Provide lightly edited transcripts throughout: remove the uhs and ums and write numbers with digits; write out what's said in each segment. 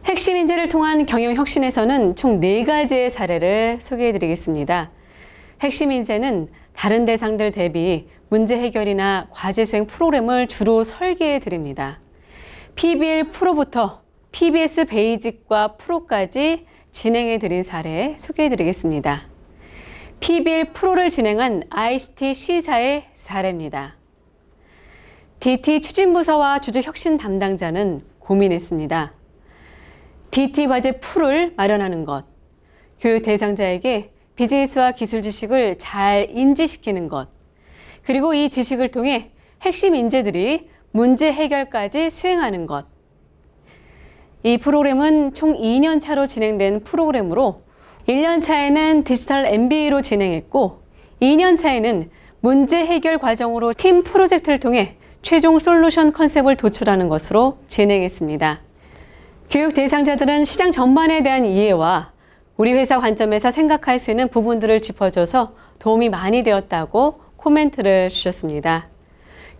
핵심 인재를 통한 경영 혁신에서는 총 4가지의 사례를 소개해 드리겠습니다. 핵심 인재는 다른 대상들 대비 문제 해결이나 과제 수행 프로그램을 주로 설계해 드립니다. PBL 프로부터 PBS 베이직과 프로까지 진행해 드린 사례 소개해 드리겠습니다. PBL 프로를 진행한 ICT C사의 사례입니다. DT 추진부서와 조직혁신 담당자는 고민했습니다. DT 과제 풀을 마련하는 것, 교육 대상자에게 비즈니스와 기술 지식을 잘 인지시키는 것, 그리고 이 지식을 통해 핵심 인재들이 문제 해결까지 수행하는 것. 이 프로그램은 총 2년 차로 진행된 프로그램으로 1년 차에는 디지털 MBA로 진행했고 2년 차에는 문제 해결 과정으로 팀 프로젝트를 통해 최종 솔루션 컨셉을 도출하는 것으로 진행했습니다. 교육 대상자들은 시장 전반에 대한 이해와 우리 회사 관점에서 생각할 수 있는 부분들을 짚어줘서 도움이 많이 되었다고 코멘트를 주셨습니다.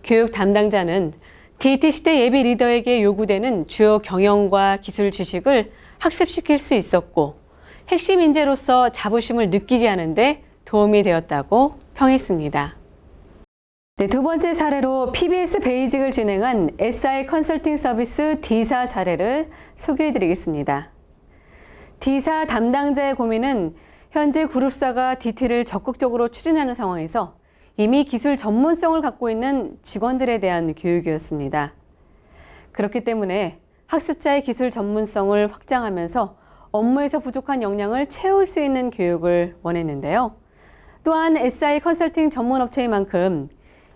교육 담당자는 DT 시대 예비 리더에게 요구되는 주요 경영과 기술 지식을 학습시킬 수 있었고 핵심 인재로서 자부심을 느끼게 하는데 도움이 되었다고 평했습니다. 두 번째 사례로 PBS 베이직을 진행한 SI 컨설팅 서비스 D사 사례를 소개해 드리겠습니다. D사 담당자의 고민은 현재 그룹사가 DT를 적극적으로 추진하는 상황에서 이미 기술 전문성을 갖고 있는 직원들에 대한 교육이었습니다. 그렇기 때문에 학습자의 기술 전문성을 확장하면서 업무에서 부족한 역량을 채울 수 있는 교육을 원했는데요. 또한 SI 컨설팅 전문 업체인 만큼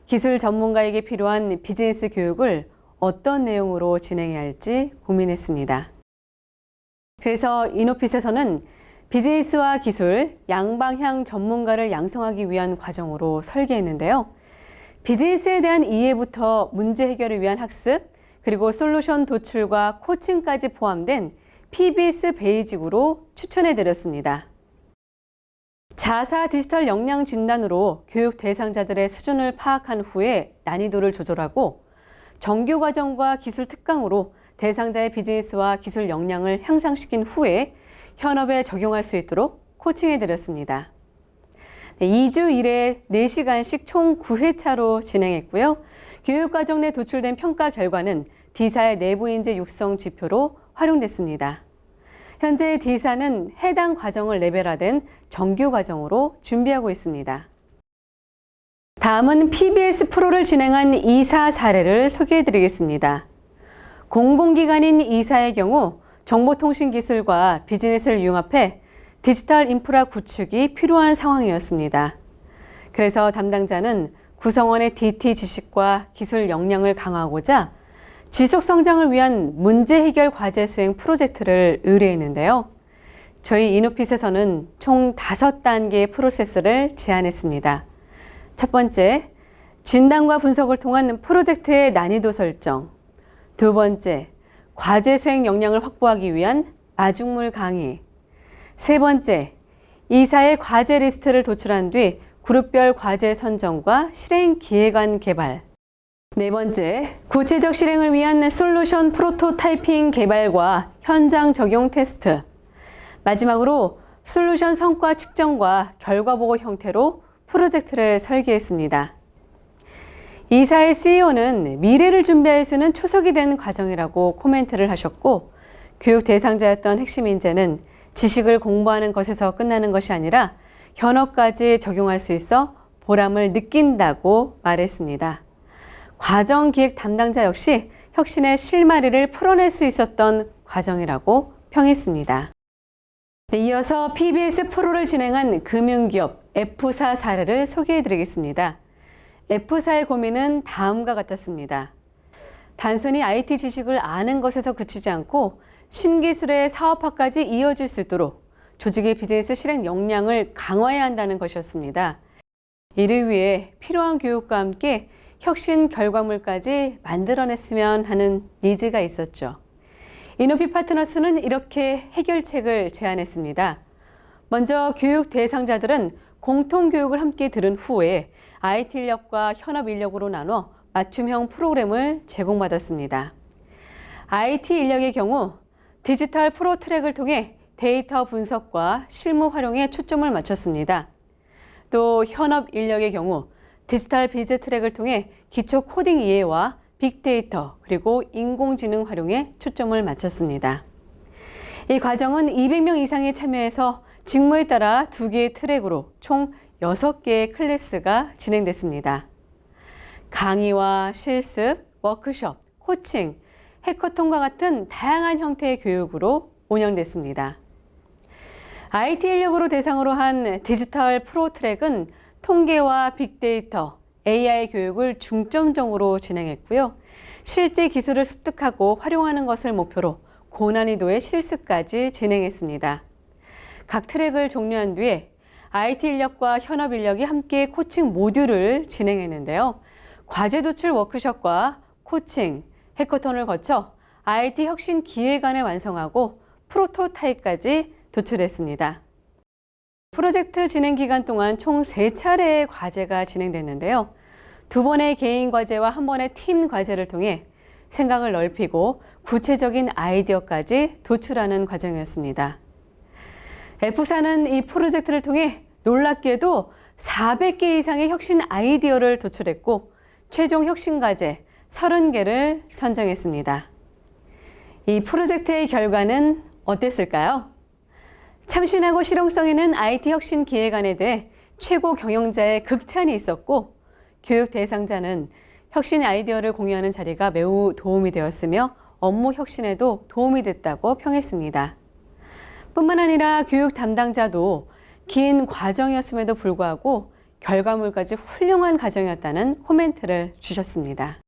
기술 전문가에게 필요한 비즈니스 교육을 어떤 내용으로 진행해야 할지 고민했습니다. 그래서 이노핏에서는 비즈니스와 기술, 양방향 전문가를 양성하기 위한 과정으로 설계했는데요. 비즈니스에 대한 이해부터 문제 해결을 위한 학습, 그리고 솔루션 도출과 코칭까지 포함된 PBS 베이직으로 추천해드렸습니다. 자사 디지털 역량 진단으로 교육 대상자들의 수준을 파악한 후에 난이도를 조절하고 정규 과정과 기술 특강으로 대상자의 비즈니스와 기술 역량을 향상시킨 후에 현업에 적용할 수 있도록 코칭해드렸습니다. 2주 1회 4시간씩 총 9회차로 진행했고요. 교육과정 내 도출된 평가 결과는 D사의 내부 인재 육성 지표로 활용됐습니다. 현재 D사는 해당 과정을 레벨화된 정규 과정으로 준비하고 있습니다. 다음은 PBS 프로를 진행한 E사 사례를 소개해드리겠습니다. 공공기관인 E사의 경우 정보통신기술과 비즈니스를 융합해 디지털 인프라 구축이 필요한 상황이었습니다. 그래서 담당자는 구성원의 DT 지식과 기술 역량을 강화하고자 지속 성장을 위한 문제 해결 과제 수행 프로젝트를 의뢰했는데요. 저희 이노핏에서는 총 5단계의 프로세스를 제안했습니다. 첫 번째, 진단과 분석을 통한 프로젝트의 난이도 설정. 두 번째, 과제 수행 역량을 확보하기 위한 마중물 강의. 세 번째, 이사의 과제 리스트를 도출한 뒤 그룹별 과제 선정과 실행 기획안 개발. 네 번째, 구체적 실행을 위한 솔루션 프로토타이핑 개발과 현장 적용 테스트. 마지막으로 솔루션 성과 측정과 결과 보고 형태로 프로젝트를 설계했습니다. 이사의 CEO는 미래를 준비할 수 있는 초석이 된 과정이라고 코멘트를 하셨고 교육 대상자였던 핵심 인재는 지식을 공부하는 것에서 끝나는 것이 아니라 현업까지 적용할 수 있어 보람을 느낀다고 말했습니다. 과정기획 담당자 역시 혁신의 실마리를 풀어낼 수 있었던 과정이라고 평했습니다. 이어서 PBS 프로를 진행한 금융기업 F사 사례를 소개해드리겠습니다. F사의 고민은 다음과 같았습니다. 단순히 IT 지식을 아는 것에서 그치지 않고 신기술의 사업화까지 이어질 수 있도록 조직의 비즈니스 실행 역량을 강화해야 한다는 것이었습니다. 이를 위해 필요한 교육과 함께 혁신 결과물까지 만들어냈으면 하는 니즈가 있었죠. 이노핏 파트너스는 이렇게 해결책을 제안했습니다. 먼저 교육 대상자들은 공통교육을 함께 들은 후에 IT 인력과 현업 인력으로 나눠 맞춤형 프로그램을 제공받았습니다. IT 인력의 경우 디지털 프로 트랙을 통해 데이터 분석과 실무 활용에 초점을 맞췄습니다. 또 현업 인력의 경우 디지털 비즈 트랙을 통해 기초 코딩 이해와 빅데이터 그리고 인공지능 활용에 초점을 맞췄습니다. 이 과정은 200명 이상이 참여해서 직무에 따라 2개의 트랙으로 총 6개의 클래스가 진행됐습니다. 강의와 실습, 워크숍, 코칭, 해커톤과 같은 다양한 형태의 교육으로 운영됐습니다. IT 인력으로 대상으로 한 디지털 프로 트랙은 통계와 빅데이터, AI 교육을 중점적으로 진행했고요. 실제 기술을 습득하고 활용하는 것을 목표로 고난이도의 실습까지 진행했습니다. 각 트랙을 종료한 뒤에 IT 인력과 현업 인력이 함께 코칭 모듈을 진행했는데요. 과제 도출 워크숍과 코칭, 해커톤을 거쳐 IT 혁신 기획안을 완성하고 프로토타입까지 도출했습니다. 프로젝트 진행 기간 동안 총 3차례의 과제가 진행됐는데요. 2번의 개인 과제와 1번의 팀 과제를 통해 생각을 넓히고 구체적인 아이디어까지 도출하는 과정이었습니다. F사는 이 프로젝트를 통해 놀랍게도 400개 이상의 혁신 아이디어를 도출했고 최종 혁신 과제 30개를 선정했습니다. 이 프로젝트의 결과는 어땠을까요? 참신하고 실용성 있는 IT 혁신 기획안에 대해 최고 경영자의 극찬이 있었고 교육 대상자는 혁신 아이디어를 공유하는 자리가 매우 도움이 되었으며 업무 혁신에도 도움이 됐다고 평했습니다. 뿐만 아니라 교육 담당자도 긴 과정이었음에도 불구하고 결과물까지 훌륭한 과정이었다는 코멘트를 주셨습니다.